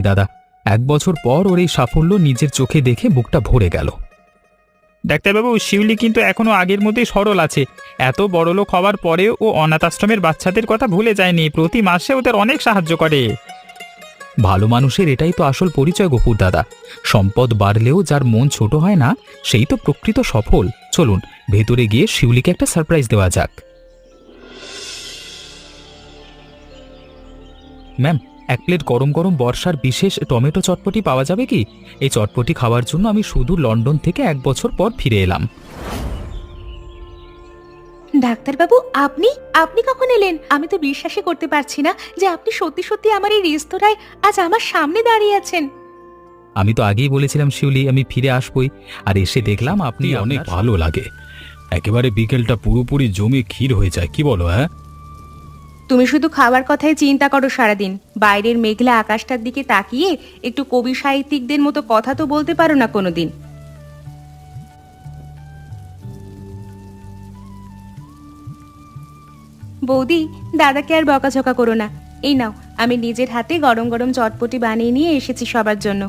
দাদা, 1 বছর পর ওর এই সাফল্য নিজের চোখে দেখে বুকটা ভরে গেল। ডাক্তারবাবু, শিউলি কিন্তু এখনো আগের মতোই সরল আছে। এত বড়লোক হওয়ার পরেও ও অনাথ আশ্রমের বাচ্চাদের কথা ভুলে যায়নি, প্রতি মাসে ওদের অনেক সাহায্য করে। ভালো মানুষের এটাই তো আসল পরিচয় গফুর দাদা। সম্পদ বাড়লেও যার মন ছোট হয় না, সেই তো প্রকৃত সফল। চলুন ভেতরে গিয়ে শিউলিকে একটা সারপ্রাইজ দেওয়া যাক। ম্যাম, 1 প্লেট গরম গরম বর্ষার বিশেষ টমেটো চটপটি পাওয়া যাবে কি? এই চটপটি খাওয়ার জন্য আমি শুধু লন্ডন থেকে 1 বছর পর ফিরে এলাম। ডাক্তারবাবু, আপনি আপনি কখন এলেন? আমি তো বিশ্বাসই করতে পারছি না যে আপনি সত্যি সত্যি আমার এই রেস্তোরাঁয় আজ আমার সামনে দাঁড়িয়ে আছেন। আমি তো আগেই বলেছিলাম শিউলি, আমি ফিরে আসবই, আর এসে দেখলাম আপনি। অনেক ভালো লাগে, একেবারে বিকেলটা পুরোপুরি জমে ক্ষীর হয়ে যায়, কি বলো? হ্যাঁ, তুমি শুধু খাবার কথাই চিন্তা করো সারাদিন। বাইরের মেঘলা আকাশটার দিকে তাকিয়ে একটু কবি সাহিত্যিকদের মতো কথা তো বলতে পারো না কোনোদিন। বৌদি, দাদাকে আর বকাঝকা করো না। এই নাও, আমি নিজের হাতে গরম গরম চটপটি বানিয়ে নিয়ে এসেছি সবার জন্য।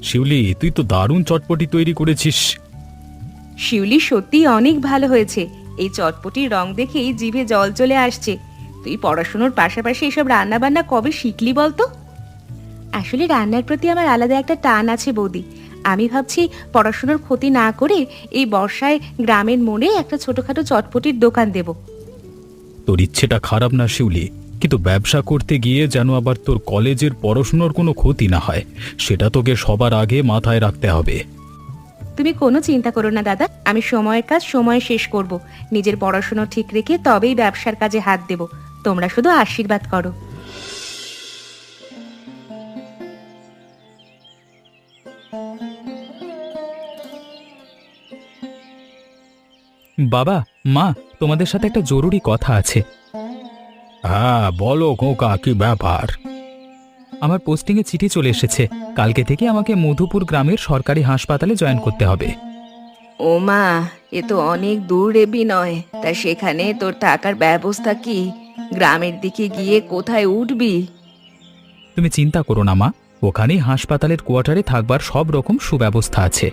শিউলি, তুই তো দারুণ চটপটি তৈরি করেছিস। শিউলি, সত্যি অনেক ভালো হয়েছে। এই চটপটির রং দেখেই জিভে জল চলে আসছে। তুই পড়াশোনার পাশাপাশি এসব রান্না বান্না কবে শিখলি বলতো? আসলে রান্নার প্রতি আমার আলাদা একটা টান আছে বৌদি। আমি ভাবছি পড়াশোনার ক্ষতি না করে এই বর্ষায় গ্রামের মোড়ে একটা ছোটখাটো চটপটির দোকান দেব। তোর ইচ্ছেটা খারাপ না শিউলি, কিন্তু ব্যবসা করতে গিয়ে যেন আবার তোর কলেজের পড়াশোনার কোনো ক্ষতি না হয়, সেটা তোকে সবার আগে মাথায় রাখতে হবে। তুমি কোনো চিন্তা করো না দাদা, আমি সময়ের কাজ সময়ে শেষ করব। নিজের পড়াশোনা ঠিক রেখে তবেই ব্যবসার কাজে হাত দেব। তোমরা শুধু আশীর্বাদ করো। বাবা, মা, তোমাদের সাথে একটা জরুরি কথা আছে। হ্যাঁ বলো খোকা, কি ব্যাপার? আমার পোস্টিংয়ে চিঠি চলে এসেছে। কালকে থেকে আমাকে মধুপুর গ্রামের সরকারি হাসপাতালে জয়েন করতে হবে। ও মা, এ তো অনেক দূর রে বিনয়। তা সেখানে তোর থাকার ব্যবস্থা কি? গ্রামের দিকে গিয়ে কোথায় উঠবি? তুমি চিন্তা করো না মা, ওখানেই হাসপাতালের কোয়ার্টারে থাকবার সব রকম সুব্যবস্থা আছে।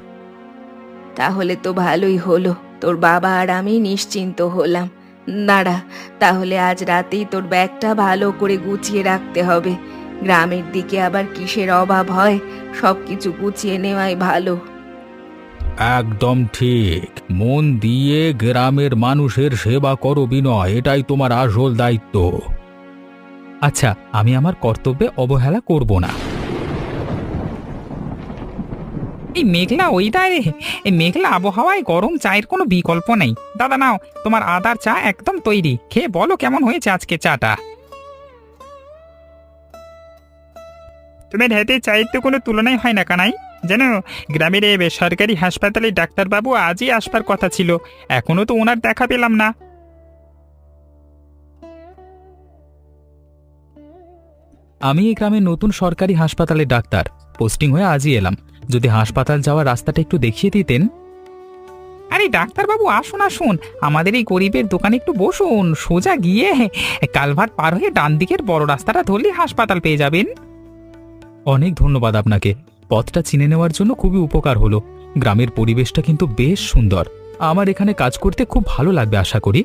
তাহলে তো ভালোই হলো, তোর বাবা আর আমি নিশ্চিন্ত হলাম। দাঁড়া, তাহলে আজ রাতেই তোর ব্যাগটা ভালো করে গুছিয়ে রাখতে হবে। গ্রামের দিকে আবার কিসের অভাব হয়, সবকিছু গুছিয়ে নেওয়াই ভালো। একদম ঠিক, মন দিয়ে গ্রামের মানুষের সেবা করো বিনয়, এটাই তোমার আসল দায়িত্ব। আচ্ছা, আমি আমার কর্তব্যে অবহেলা করব না। এই মেঘলা ওয়েদারে, এই মেঘলা আবহাওয়ায় গরম চায়ের কোনো বিকল্প নেই। দাদা নাও, তোমার আদার চা একদম তৈরি, খেয়ে বলো কেমন হয়েছে আজকে চাটা। তোমার হাতে চায়ের তো কোনো তুলনাই হয় না কানাই। জানো, গ্রামের এই সরকারি হাসপাতালে ডাক্তারবাবু আজই আসবার কথা ছিল, এখনো তো ওনার দেখা পেলাম না। আমি এই গ্রামের নতুন সরকারি হাসপাতালে ডাক্তার, পোস্টিং হয়ে আজই এলাম। যদি হাসপাতাল যাওয়ার রাস্তাটা একটু দেখিয়ে দিতেন। আরে ডাক্তারবাবু, আসুন আসুন, আমাদের এই গরিবের দোকানে একটু বসুন। সোজা গিয়ে কালভার্ট পার হয়ে ডান দিকের বড় রাস্তাটা ধরলে হাসপাতাল পেয়ে যাবেন। অনেক ধন্যবাদ আপনাকে, পথটা চিনে নেওয়ার জন্য খুবই উপকার হলো। গ্রামের পরিবেশটা কিন্তু বেশ সুন্দর, আমার এখানে কাজ করতে খুব ভালো লাগবে আশা করি।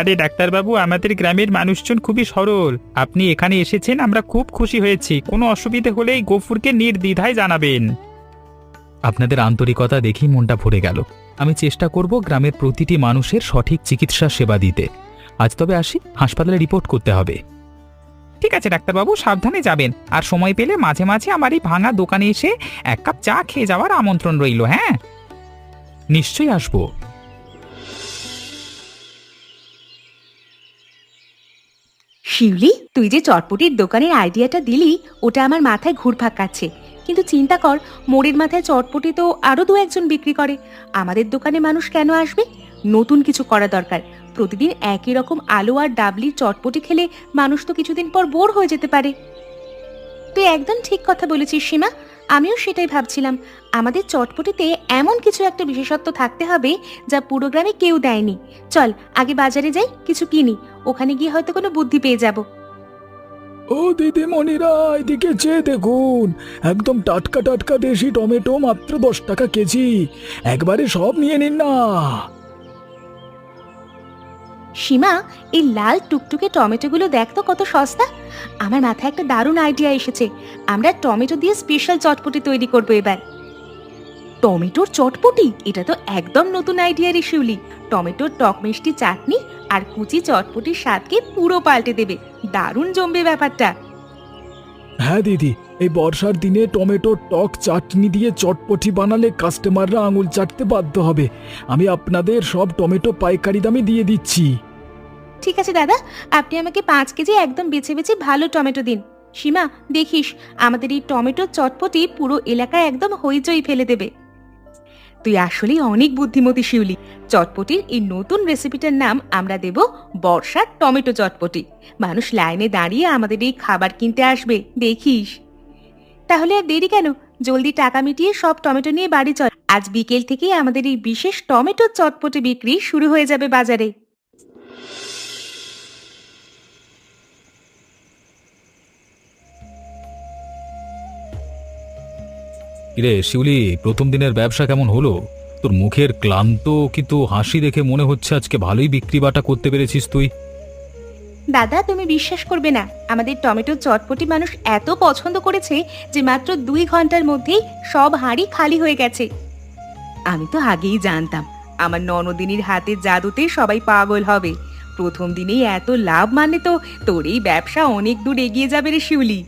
আরে ডাক্তারবাবু, আমাদের গ্রামের মানুষজন খুবই সরল। আপনি এখানে এসেছেন, আমরা খুব খুশি হয়েছি। কোনো অসুবিধে হলেই গফুরকে নির্দ্বিধায় জানাবেন। আপনাদের আন্তরিকতা দেখেই মনটা ভরে গেল। আমি চেষ্টা করব গ্রামের প্রতিটি মানুষের সঠিক চিকিৎসা সেবা দিতে। আজ তবে আসি, হাসপাতালে রিপোর্ট করতে হবে। ঠিক আছে ডাক্তারবাবু, সাবধানে যাবেন। আর সময় পেলে মাঝে মাঝে আমার এই ভাঙা দোকানে এসে 1 কাপ চা খেয়ে যাওয়ার আমন্ত্রণ রইল। হ্যাঁ, নিশ্চয়ই আসবো। শিউলি, তুই যে চটপটির দোকানের আইডিয়াটা দিলি, ওটা আমার মাথায় ঘুরপাক খাচ্ছে। কিন্তু চিন্তা কর, মোড়ের মাথায় চটপটি তো আরো 2-1 জন বিক্রি করে। আমাদের দোকানে মানুষ কেন আসবে? নতুন কিছু করা দরকার। প্রতিদিন একই রকম আলু আর ডাবলির চটপটি খেলে মানুষ তো কিছুদিন পর বোর হয়ে যেতে পারে। তুই একদম ঠিক কথা বলেছিস সীমা, আমিও সেটাই ভাবছিলাম। আমাদের চটপটিতে এমন কিছু একটা বিশেষত্ব থাকতে হবে যা পুরো গ্রামে কেউ দেয়নি। চল আগে বাজারে যাই, কিছু কিনি, ওখানে গিয়ে হয়তো কোনো বুদ্ধি পেয়ে যাব। ও দিদিমণিরা, এদিকে চেয়ে দেখুন, একদম টাটকা টাটকা দেশি টমেটো মাত্র 10 টাকা কেজি। একবারে সব নিয়ে নিন না। সীমা, এই লাল টুকটুকে টমেটোগুলো দেখ তো কত সস্তা। আমার মাথায় একটা দারুণ আইডিয়া এসেছে। আমরা টমেটো দিয়ে স্পেশাল চটপটি তৈরি করবো এবার। টমেটোর চটপটি? এটা তো একদম নতুন আইডিয়া রে শিউলি। টমেটোর টক মিষ্টি চাটনি আর কুচি চটপটির স্বাদকে পুরো পাল্টে দেবে। দারুণ জমবে ব্যাপারটা। হ্যাঁ দিদি, এই বর্ষার দিনে টমেটোর টক চাটনি দিয়ে চটপটি বানালে কাস্টমাররা আঙুল চাটতে বাধ্য হবে। আমি আপনাদের সব টমেটো পাইকারি দামে দিয়ে দিচ্ছি। ঠিক আছে দাদা, আপনি আমাকে 5 কেজি একদম বেছে বেছে ভালো টমেটো দিন। সীমা, দেখিস আমাদের এই টমেটোর চটপটি পুরো এলাকায় একদম হইচই ফেলে দেবে। তুই আসলেই অনেক বুদ্ধিমতী শিউলি। চটপটির এই নতুন রেসিপিটার নাম আমরা দেব বর্ষার টমেটো চটপটি। মানুষ লাইনে দাঁড়িয়ে আমাদের এই খাবার কিনতে আসবে, দেখিস। তাহলে আর দেরি কেন, জলদি টাকা মিটিয়ে সব টমেটো নিয়ে বাড়ি চল। আজ বিকেল থেকেই আমাদের এই বিশেষ টমেটো চটপটি বিক্রি শুরু হয়ে যাবে বাজারে। কিরে শিউলি, প্রথম দিনের ব্যবসা কেমন হলো? তোর মুখের ক্লান্ত কিন্তু হাসি দেখে মনে হচ্ছে আজকে ভালোই বিক্রি বাটা করতে পেরেছিস তুই। দাদা, তুমি বিশ্বাস করবে না, আমাদের টমেটোর চটপটি মানুষ এত পছন্দ করেছে যে মাত্র 2 ঘন্টার মধ্যেই সব হাঁড়ি খালি হয়ে গেছে। আমি তো আগেই জানতাম আমার ননদিনীর হাতের জাদুতে সবাই পাগল হবে। প্রথম দিনেই এত লাভ মানে তো তোর এই ব্যবসা অনেক দূর এগিয়ে যাবে রে শিউলি।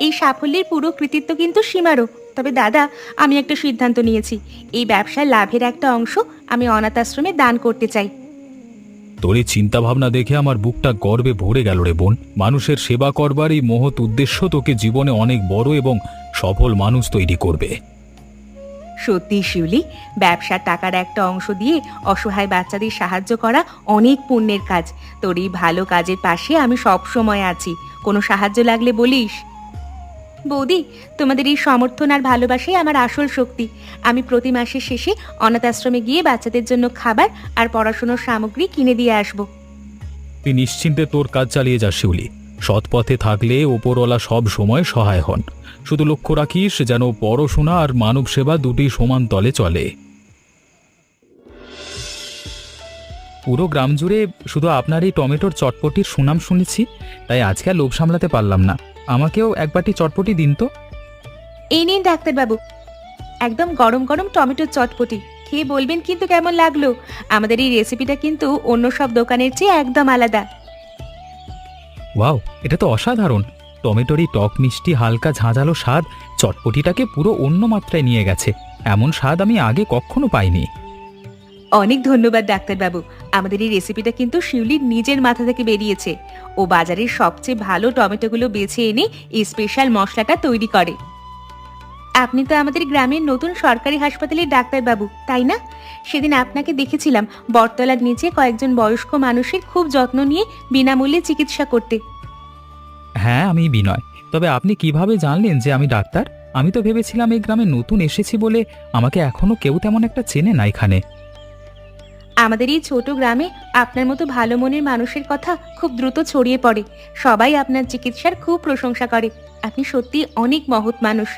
এই সাফল্যের পুরো কৃতিত্ব কিন্তু সীমারও। তবে দাদা, আমি একটা সিদ্ধান্ত নিয়েছি। এই ব্যবসার লাভের একটা অংশ আমি অনাথ আশ্রমে দান করতে চাই। তোর এই চিন্তা ভাবনা দেখে আমার বুকটা গর্বে ভরে গেল রে বোন। মানুষের সেবা করবার এই মহৎ উদ্দেশ্য তোকে জীবনে অনেক বড় এবং সফল মানুষ তৈরি করবে। সত্যি শিউলি, ব্যবসার টাকার একটা অংশ দিয়ে অসহায় বাচ্চাদের সাহায্য করা অনেক পুণ্যের কাজ। তোর এই ভালো কাজের পাশে আমি সব সময় আছি। কোনো সাহায্য লাগলে বলিস। বৌদি, তোমাদের এই সমর্থন আর ভালোবাসাই আমার আসল শক্তি। আমি প্রতি মাসের শেষে অনাথ আশ্রমে গিয়ে বাচ্চাদের জন্য খাবার আর পড়াশোনার সামগ্রী কিনে দিয়ে আসব। তুই নিশ্চিন্তে তোর কাজ চালিয়ে যা শিউলি। সৎ পথে থাকলে ওপরওয়ালা সব সময় সহায় হন। শুধু লক্ষ্য রাখিস যেন পড়াশোনা আর মানব সেবা দুটি সমান তলে চলে। পুরো গ্রাম জুড়ে শুধু আপনার এই টমেটোর চটপটির সুনাম শুনেছি, তাই আজকে আর লোভ সামলাতে পারলাম না। আমাকেও এক বাটি চটপটি দিন তো। এই নিন ডাক্তারবাবু, একদম গরম গরম টমেটোর চটপটি। খেয়ে বলবেন কিন্তু কেমন লাগলো। আমাদের এই রেসিপিটা কিন্তু অন্য সব দোকানের চেয়ে একদম আলাদা। ওয়াও, এটা তো অসাধারণ। টমেটোর এই টক মিষ্টি হালকা ঝাঁঝালো স্বাদ চটপটিটাকে পুরো অন্য মাত্রায় নিয়ে গেছে। এমন স্বাদ আমি আগে কখনো পাইনি। অনেক ধন্যবাদ ডাক্তারবাবু। আমাদের এই রেসিপিটা কিন্তু শিউলির নিজের মাথা থেকে বেরিয়েছে। ও বাজারের সবচেয়ে ভালো টমেটোগুলো বেছে এনে এই স্পেশাল মশলাটা তৈরি করে। আপনি তো আমাদের গ্রামের নতুন সরকারি হাসপাতালের ডাক্তারবাবু, তাই না? সেদিন আপনাকে দেখেছিলাম বটতলার নিচে কয়েকজন বয়স্ক মানুষের খুব যত্ন নিয়ে বিনামূল্যে চিকিৎসা করতে। হ্যাঁ, আমি বিনয়। তবে আপনি কিভাবে জানলেন যে আমি ডাক্তার? আমি তো ভেবেছিলাম এই গ্রামে নতুন এসেছি বলে আমাকে এখনো কেউ তেমন একটা চেনে না এখানে। আমাদের এই ছোট গ্রামে আপনার মতো ভালো মনের মানুষের কথা খুব দ্রুত ছড়িয়ে পড়ে। সবাই আপনার চিকিৎসার খুব প্রশংসা করে। আপনি সত্যি অনেক মহৎ মানুষ।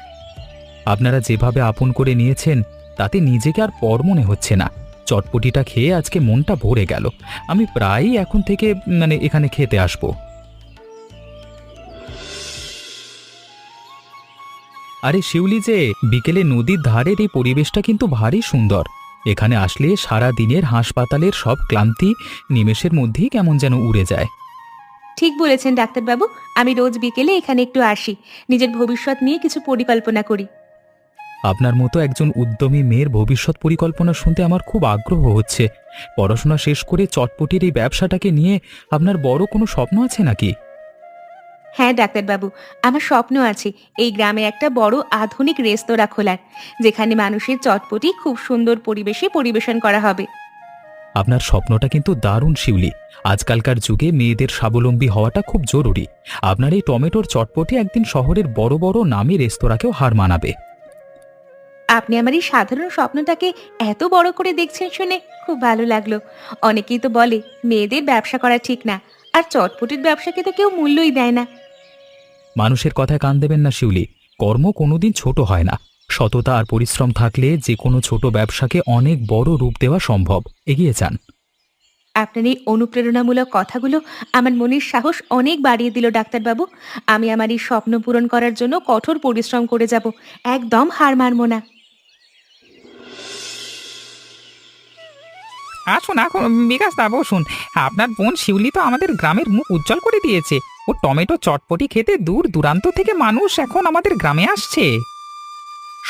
আপনারা যেভাবে আপন করে নিয়েছেন তাতে নিজেকে আর পর মনে হচ্ছে না। চটপটিটা খেয়ে আজকে মনটা ভরে গেল। আমি প্রায়ই এখন থেকে এখানে খেতে আসবো। আরে শিউলি, যে বিকেলে নদীর ধারের এই পরিবেশটা কিন্তু ভারী সুন্দর। এখানে আসলে সারা দিনের হাসপাতালের সব ক্লান্তি নিমেষের মধ্যেই কেমন যেন উড়ে যায়। ঠিক বলেছেন ডাক্তারবাবু। আমি রোজ বিকেলে এখানে একটু আসি, নিজের ভবিষ্যৎ নিয়ে কিছু পরিকল্পনা করি। আপনার মতো একজন উদ্যমী মেয়ের ভবিষ্যৎ পরিকল্পনা শুনতে আমার খুব আগ্রহ হচ্ছে। পড়াশোনা শেষ করে চটপটির এই ব্যবসাটাকে নিয়ে আপনার বড় কোনো স্বপ্ন আছে নাকি? হ্যাঁ ডাক্তারবাবু, আমার স্বপ্ন আছে এই গ্রামে একটা বড় আধুনিক রেস্তোরাঁ খোলার, যেখানে মানুষের চটপটি খুব সুন্দর পরিবেশে পরিবেশন করা হবে। আপনার স্বপ্নটা কিন্তু দারুণ শিউলি। আজকালকার যুগে মেয়েদের স্বাবলম্বী হওয়াটা খুব জরুরি। আপনার এই টমেটোর চটপটি একদিন শহরের বড় বড় নামী রেস্তোরাঁকেও হার মানাবে। আপনি আমার এই সাধারণ স্বপ্নটাকে এত বড় করে দেখছেন শুনে খুব ভালো লাগলো। অনেকেই তো বলে মেয়েদের ব্যবসা করা ঠিক না। আর চটপটির ব্যবসাকে তো কেউ মূল্যই দেয় না। মানুষের কথায় কান দেবেন না শিউলি, কর্ম কোনোদিন ছোট হয় না। সততা আর পরিশ্রম থাকলে যে কোনো ছোট ব্যবসাকে অনেক বড় রূপ দেওয়া সম্ভব। এগিয়ে যান। আপনার এই অনুপ্রেরণামূলক কথাগুলো আমার মনের সাহস অনেক বাড়িয়ে দিল ডাক্তারবাবু। আমি আমার এই স্বপ্ন পূরণ করার জন্য কঠোর পরিশ্রম করে যাব, একদম হার মানব না। আসুন এখন বিকাশ দা বসুন। আপনার বোন শিউলি তো আমাদের গ্রামের মুখ উজ্জ্বল করে দিয়েছে। ও টমেটো চটপটি খেতে দূর দূরান্ত থেকে মানুষ এখন আমাদের গ্রামে আসছে।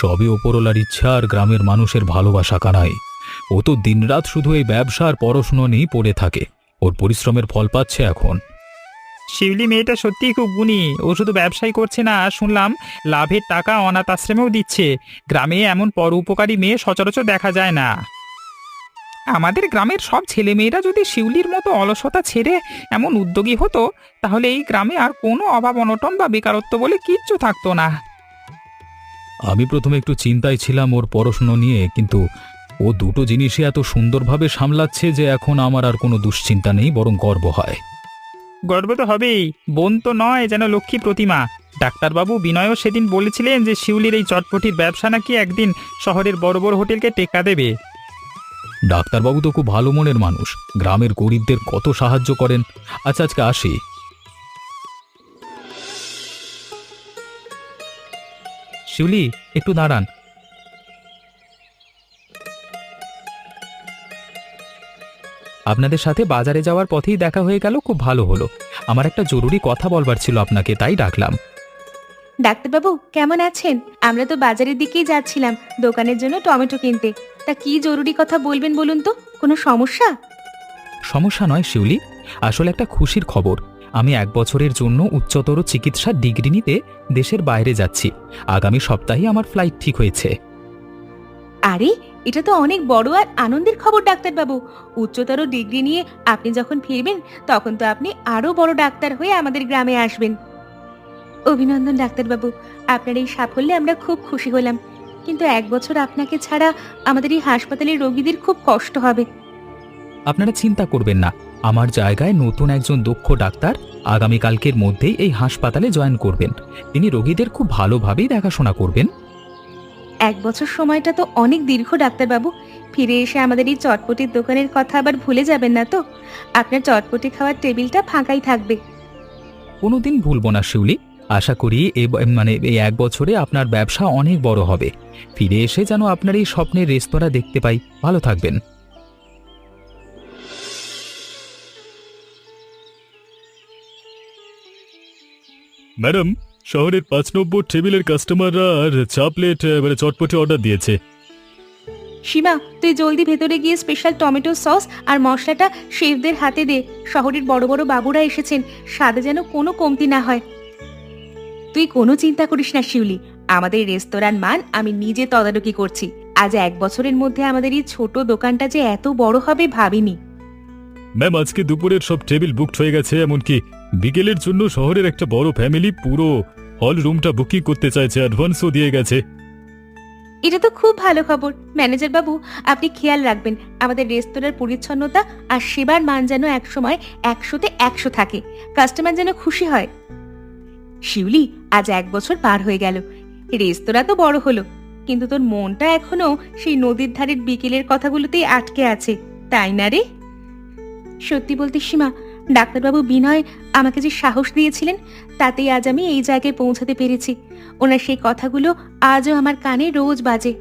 সবই ওপরওয়ালার ইচ্ছা আর গ্রামের মানুষের ভালোবাসা কানাই। ও তো দিনরাত শুধু এই ব্যবসা আর পড়াশুনো নিয়েই পড়ে থাকে। ওর পরিশ্রমের ফল পাচ্ছে এখন। শিউলি মেয়েটা সত্যিই খুব গুণী। ও শুধু ব্যবসাই করছে না, শুনলাম লাভের টাকা অনাথ আশ্রমেও দিচ্ছে। গ্রামে এমন পরোপকারী মেয়ে সচরাচর দেখা যায় না। আমাদের গ্রামের সব ছেলেমেয়েরা যদি শিউলির মতো অলসতা ছেড়ে এমন উদ্যোগী হতো, তাহলে এই গ্রামে আর কোনো অভাব অনটন বা বেকারত্ব বলে কিচ্ছু থাকতো না। আমি প্রথমে একটু চিন্তায় ছিলাম ওর পড়াশুনো নিয়ে, কিন্তু ও দুটো জিনিসই এত সুন্দরভাবে সামলাচ্ছে যে এখন আমার আর কোনো দুশ্চিন্তা নেই, বরং গর্ব হয়। গর্ব তো হবেই। বোন তো নয়, যেন লক্ষ্মী প্রতিমা। ডাক্তারবাবু বিনয়ও সেদিন বলেছিলেন যে শিউলির এই চটপটির ব্যবসা নাকি একদিন শহরের বড় বড় হোটেলকে টেক্কা দেবে। ডাক্তারবাবু তো খুব ভালো মনের মানুষ, গ্রামের গরিবদের কত সাহায্য করেন। আচ্ছা, আজকে আসি। শিউলি, একটু দাঁড়ান। আপনাদের সাথে বাজারে যাওয়ার পথেই দেখা হয়ে গেল, খুব ভালো হলো। আমার একটা জরুরি কথা বলবার ছিল আপনাকে, তাই ডাকলাম। ডাক্তারবাবু কেমন আছেন? আমরা তো বাজারের দিকেই যাচ্ছিলাম দোকানের জন্য টমেটো কিনতে। তা কি জরুরি কথা বলবেন বলুন তো, কোনো সমস্যা? সমস্যা নয় শিউলি, আসলে একটা খুশির খবর। আমি 1 বছরের জন্য উচ্চতর চিকিৎসার ডিগ্রি নিতে দেশের বাইরে যাচ্ছি। আগামী সপ্তাহে আমার ফ্লাইট ঠিক হয়েছে। আরে, এটা তো অনেক বড় আর আনন্দের খবর ডাক্তারবাবু। উচ্চতর ডিগ্রি নিয়ে আপনি যখন ফিরবেন, তখন তো আপনি আরো বড় ডাক্তার হয়ে আমাদের গ্রামে আসবেন। অভিনন্দন ডাক্তারবাবু, আপনার এই সাফল্যে আমরা খুব খুশি হলাম। কিন্তু 1 বছর আপনাকে ছাড়া আমাদের এই হাসপাতালের রোগীদের খুব কষ্ট হবে। আপনারা চিন্তা করবেন না, আমার জায়গায় নতুন একজন দক্ষ ডাক্তার আগামীকালকের মধ্যেই এই হাসপাতালে জয়েন করবেন। তিনি রোগীদের খুব ভালোভাবেই দেখাশোনা করবেন। 1 বছর সময়টা তো অনেক দীর্ঘ ডাক্তারবাবু। ফিরে এসে আমাদের এই চটপটির দোকানের কথা আবার ভুলে যাবেন না তো? আপনার চটপটি খাওয়ার টেবিলটা ফাঁকাই থাকবে। কোনোদিন ভুলবো না শিউলি। আশা করি এই 1 বছরে আপনার ব্যবসা অনেক বড় হবে। ফিরে এসে যেন আপনার এই স্বপ্নের রেস্তোরাঁ দেখতে পাই। ভালো থাকবেন। ম্যাডাম, শহরের 5 নম্বর টেবিলের কাস্টমাররা আর চা প্লেট চটপটি অর্ডার দিয়েছে। সীমা, তুই জলদি ভেতরে গিয়ে স্পেশাল টমেটো সস আর মশলাটা শেফদের হাতে দে। শহরের বড় বড় বাবুরা এসেছেন, স্বাদে যেন কোনো কমতি না হয়। তুই কোনো চিন্তা করিস না শিউলি, আমাদের রেস্তোরাঁর মান আমি নিজে তদারকি করছি। আজ 1 বছরের মধ্যে আমাদের এই ছোট দোকানটা যে এত বড় হবে ভাবিনি। ম্যাম, আজকে দুপুরের সব টেবিল বুকড হয়ে গেছে। এমনকি বিকেলের জন্য শহরের একটা বড় ফ্যামিলি পুরো হল রুমটা বুকিং করতে চাইছে, অ্যাডভান্সও দিয়ে গেছে। এটা তো খুব ভালো খবর। ম্যানেজার বাবু, আপনি খেয়াল রাখবেন আমাদের রেস্তোরাঁর পরিচ্ছন্নতা আর সেবার মান যেন একসময় 100-তে 100 থাকে। কাস্টমার যেন খুশি হয়। শিউলি, আজ 1 বছর পার হয়ে গেল, রেস্তোরাঁ তো বড় হলো, কিন্তু তোর মনটা এখনো সেই নদীর ধারের বিকেলের কথাগুলোতেই আটকে আছে, তাই না রে? সত্যি বলতে সীমা, ডাক্তারবাবু বিনয় আমাকে যে সাহস দিয়েছিলেন, তাতেই আজ আমি এই জায়গায় পৌঁছাতে পেরেছি। ওনার সেই কথাগুলো আজও আমার কানে রোজ বাজে।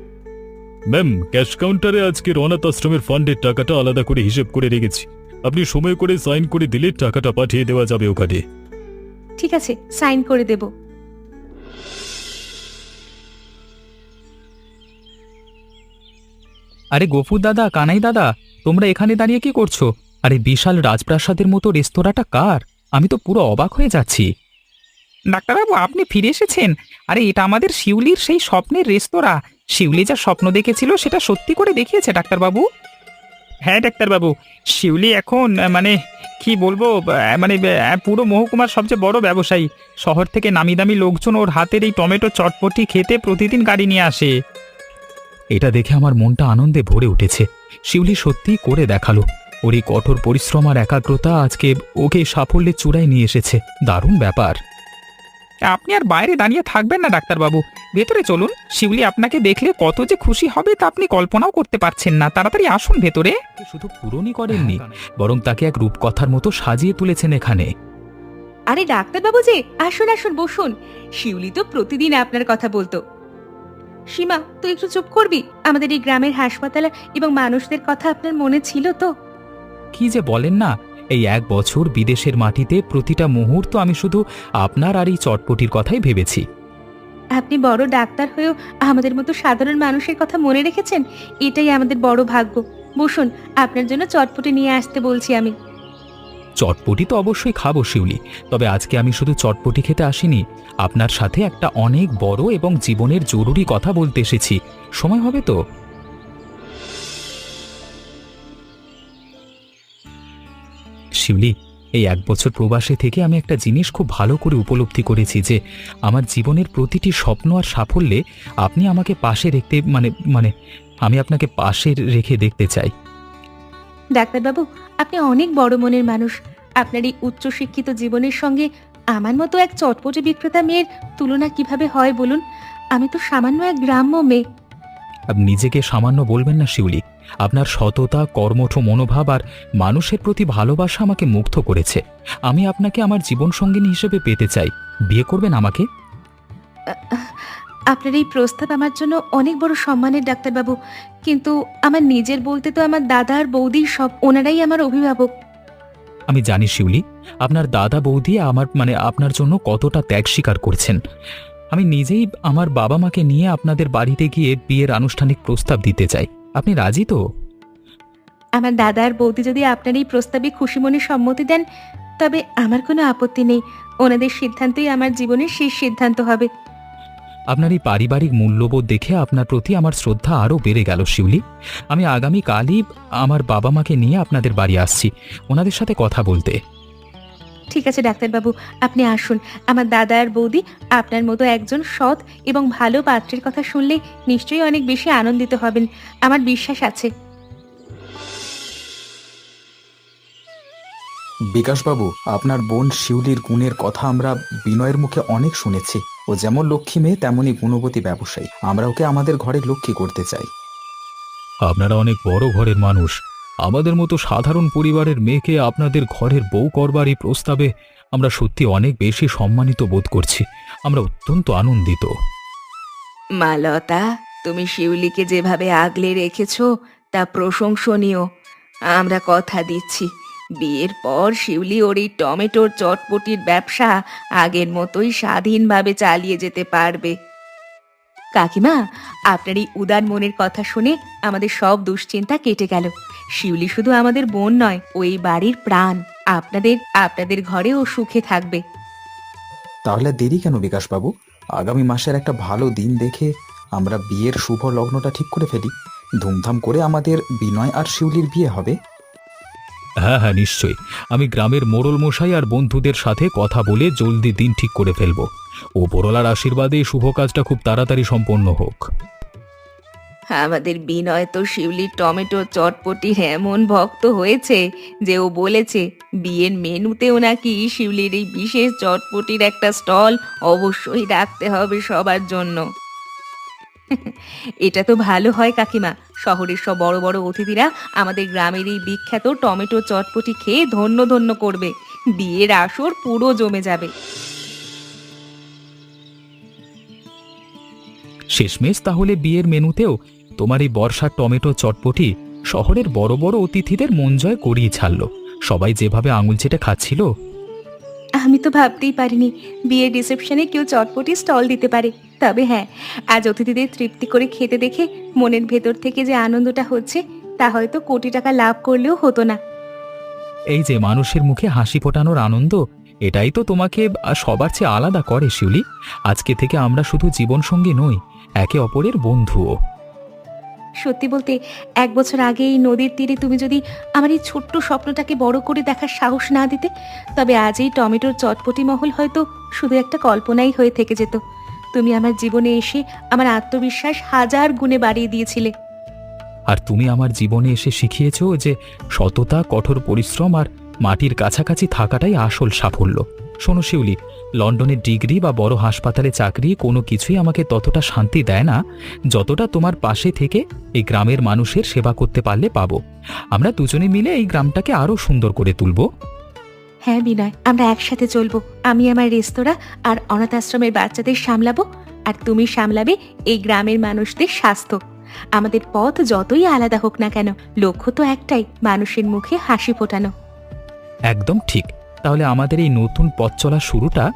ম্যাম, ক্যাশ কাউন্টারে আজকের অনাথ আশ্রমের ফান্ডের টাকাটা আলাদা করে হিসেব করে রেখেছি। আপনি সময় করে সাইন করে দিলে টাকাটা পাঠিয়ে দেওয়া যাবে ওখানে। ঠিক আছে, সাইন করে দেব। আরে গফুর দাদা, কানাই দাদা, তোমরা এখানে দাঁড়িয়ে কি করছো? আরে বিশাল রাজপ্রাসাদের মতো রেস্তোরাঁটা কার? আমি তো পুরো অবাক হয়ে যাচ্ছি। ডাক্তারবাবু, আপনি ফিরে এসেছেন? আরে এটা আমাদের শিউলির সেই স্বপ্নের রেস্তোরাঁ। শিউলি যা স্বপ্ন দেখেছিল সেটা সত্যি করে দেখিয়েছে ডাক্তারবাবু। হ্যাঁ ডাক্তারবাবু, শিউলি এখন কি বলবো, পুরো মহকুমার সবচেয়ে বড় ব্যবসায়ী। শহর থেকে নামি দামি লোকজন ওর হাতের এই টমেটো চটপটি খেতে প্রতিদিন গাড়ি নিয়ে আসে। এটা দেখে আমার মনটা আনন্দে ভরে উঠেছে। শিউলি সত্যিই করে দেখালো। ওর এই কঠোর পরিশ্রম আর একাগ্রতা আজকে ওকে সাফল্যের চূড়ায় নিয়ে এসেছে। দারুণ ব্যাপার। আপনি আর বাইরে দাঁড়িয়ে থাকবেন না ডাক্তারবাবু, ভেতরে চলুন। শিউলি আপনাকে দেখলে কত যে খুশি হবে তা আপনি কল্পনাও করতে পারছেন না। তাড়াতাড়ি আসুন ভেতরে। শুধু পূরণই করেননি, বরং তাকে এক রূপকথার মতো সাজিয়ে তুলেছেন এখানে। আরে ডাক্তারবাবু যে, আসুন আসুন বসুন। শিউলি তো প্রতিদিন আপনার কথা বলতো। সীমা, তুই একটু চুপ করবি? আমাদের এই গ্রামের হাসপাতাল এবং মানুষদের কথা আপনার মনে ছিল তো? কি যে বলেন না, এই 1 বছর বিদেশের মাটিতে প্রতিটা মুহূর্ত আমি শুধু আপনার আর এই চটপটির কথাই ভেবেছি। আপনি বড় ডাক্তার হয়েও আমাদের মতো সাধারণ মানুষের কথা মনে রেখেছেন, এটাই আমাদের বড় ভাগ্য। বসুন, আপনার জন্য চটপটি নিয়ে আসতে বলছি আমি। চটপটি তো অবশ্যই খাবো শিউলি, তবে আজকে আমি শুধু চটপটি খেতে আসিনি, আপনার সাথে একটা অনেক বড় এবং জীবনের জরুরি কথা বলতে এসেছি। সময় হবে তো? শিউলি, এই 1 বছর প্রবাসে থেকে আমি একটা জিনিস খুব ভালো করে উপলব্ধি করেছি যে আমার জীবনের প্রতিটি স্বপ্ন আর সাফল্যে আপনি আমাকে পাশে রেখতে মানে মানে আমি আপনাকে পাশে রেখে দেখতে চাই। ডাক্তারবাবু, আপনি অনেক বড় মনের মানুষ। আপনার এই উচ্চশিক্ষিত জীবনের সঙ্গে আমার মতো এক চটপটি বিক্রেতা মেয়ের তুলনা কিভাবে হয় বলুন? আমি তো সামান্য এক গ্রাম্য মেয়ে। আপনি নিজেকে সামান্য বলবেন না শিউলি। আপনার সততা, কর্মঠ মনোভাব আর মানুষের প্রতি ভালোবাসা আমাকে মুগ্ধ করেছে। আমি আপনাকে আমার জীবনসঙ্গিনী হিসেবে পেতে চাই। বিয়ে করবেন আমাকে? আপনার এই প্রস্তাব আমার জন্য অনেক বড় সম্মানের ডাক্তারবাবু, কিন্তু আমার নিজের বলতে তো আমার দাদা আর বৌদি, সব ওনারাই আমার অভিভাবক। আমি জানি শিউলি, আপনার দাদা বৌদি আপনার জন্য কতটা ত্যাগ স্বীকার করছেন। আমি নিজেই আমার বাবা মাকে নিয়ে আপনাদের বাড়িতে গিয়ে বিয়ের আনুষ্ঠানিক প্রস্তাব দিতে চাই। আপনি রাজি তো? আমার দাদা আর বৌদি যদি আপনার এই প্রস্তাবে খুশি মনে সম্মতি দেন, তবে আমার কোনো আপত্তি নেই। ওনাদের সিদ্ধান্তই আমার জীবনের শেষ সিদ্ধান্ত হবে। আপনার এই পারিবারিক মূল্যবোধ দেখে আপনার প্রতি আমার শ্রদ্ধা আরও বেড়ে গেল শিউলি। আমি আগামীকালই আমার বাবা মাকে নিয়ে আপনাদের বাড়ি আসছি, ওনাদের সাথে কথা বলতে। ঠিক আছে ডাক্তারবাবু, আপনি আসুন। আমার দাদা আর বৌদি আপনার মতো একজন সৎ এবং ভালো পাত্রের কথা শুনলে নিশ্চয়ই অনেক বেশি আনন্দিত হবেন, আমার বিশ্বাস আছে। বিকাশবাবু, আপনার বোন শিউলির গুণের কথা আমরা বিনয়ের মুখে অনেক শুনেছি। ও যেমন লক্ষ্মী মেয়ে তেমনই গুণবতী ব্যবসায়ী। আমরা ওকে আমাদের ঘরে লক্ষ্মী করতে চাই। আপনারা অনেক বড় ঘরের মানুষ, আমাদের মতো সাধারণ পরিবারের মেয়েকে আপনাদের ঘরের বউ করবার এই প্রস্তাবে আমরা সত্যি অনেক বেশি সম্মানিত বোধ করছি। আমরা অত্যন্ত আনন্দিত। মালতা, তুমি শিউলিকে যেভাবে আগলে রেখেছো তা প্রশংসনীয়। আমরা কথা দিচ্ছি, বিয়ের পর শিউলি ওর এই টমেটোর চটপটির ব্যবসা আগের মতোই স্বাধীনভাবে চালিয়ে যেতে পারবে। কাকিমা, আপনার এই উদার মনের কথা শুনে আমাদের সব দুশ্চিন্তা কেটে গেল। শিউলি শুধু আমাদের বোন নয়, ওই বাড়ির প্রাণ। আপনাদের ঘরে ও সুখে থাকবে। তাহলে দেরি কেন বিকাশবাবু? আগামী মাসের একটা ভালো দিন দেখে আমরা বিয়ের শুভ লগ্নটা ঠিক করে ফেলি। ধুমধাম করে আমাদের বিনয় আর শিউলির বিয়ে হবে। হ্যাঁ হ্যাঁ, নিশ্চয়ই। আমি গ্রামের মোড়ল মশাই আর বন্ধুদের সাথে কথা বলে জলদি দিন ঠিক করে ফেলবো। ওপরওয়ালার আশীর্বাদে শুভ কাজটা খুব তাড়াতাড়ি সম্পন্ন হোক। আমাদের বিনয় তো শিউলির টমেটো চটপটির এমন ভক্ত হয়েছে যে ও বলেছে বিয়ের মেনুতেও নাকি শিউলির এই বিশেষ চটপটির একটা স্টল অবশ্যই রাখতে হবে সবার জন্য। এটা তো ভালো হয় কাকিমা, শহরের সব বড় বড় অতিথিরা আমাদের গ্রামের এই বিখ্যাত টমেটো চটপটি খেয়ে ধন্য ধন্য করবে। বিয়ের আসর পুরো জমে যাবে। শেষমেশ তাহলে বিয়ের মেনুতেও তোমার এই বর্ষার টমেটো চটপটি শহরের বড় বড় অতিথিদের মন জয় করিয়ে ছাড়লো। সবাই যেভাবে আঙুল চেটে খাচ্ছিল। আমি তো ভাবতেই পারিনি বিয়ের রিসেপশনে কেউ চটপটি স্টল দিতে পারে। তবে হ্যাঁ, আজ অতিথিদের তৃপ্তি করে খেতে দেখে মনের ভেতর থেকে যে আনন্দটা হচ্ছে তা হয়তো কোটি টাকা লাভ করলেও হতো না। এই যে মানুষের মুখে হাসি ফোটানোর আনন্দ, এটাই তো তোমাকে সবার চেয়ে আলাদা করে শিউলি। আজকে থেকে আমরা শুধু জীবনসঙ্গী নই, একে অপরের বন্ধুও। সত্যি বলতে 1 বছর আগে এই নদীর তীরে তুমি যদি আমার এই ছোট্ট স্বপ্নটাকে বড় করে দেখার সাহস না দিতে, তবে আজ এই টমেটোর চটপটি মহল হয়তো শুধু একটা কল্পনাই হয়ে থেকে যেত। তুমি আমার জীবনে এসে আমার আত্মবিশ্বাস 1000 গুণে বাড়িয়ে দিয়েছিলে। আর তুমি আমার জীবনে এসে শিখিয়েছো যে সততা, কঠোর পরিশ্রম আর মাটির কাছাকাছি থাকাটাই আসল সাফল্য। শোনো শিউলি, লন্ডনের ডিগ্রি বা বড় হাসপাতালে চাকরি কোনো কিছুই আমাকে ততটা শান্তি দেয় না যতটা তোমার পাশে থেকে এই গ্রামের মানুষের সেবা করতে পারলে পাবো। আমরা দুজনে মিলে এই গ্রামটাকে আরো সুন্দর করে তুলবো। হ্যাঁ বিনয়, আমরা একসাথে চলবো। আমি আমার রেস্তোরাঁ আর অনাথ আশ্রমের বাচ্চাদের সামলাবো, আর তুমি সামলাবে এই গ্রামের মানুষদের স্বাস্থ্য। আমাদের পথ যতই আলাদা হোক না কেন, লক্ষ্য তো একটাই, মানুষের মুখে হাসি ফোটানো। একদম ঠিক। তাহলে আমাদের এই নতুন পথ চলা শুরুটা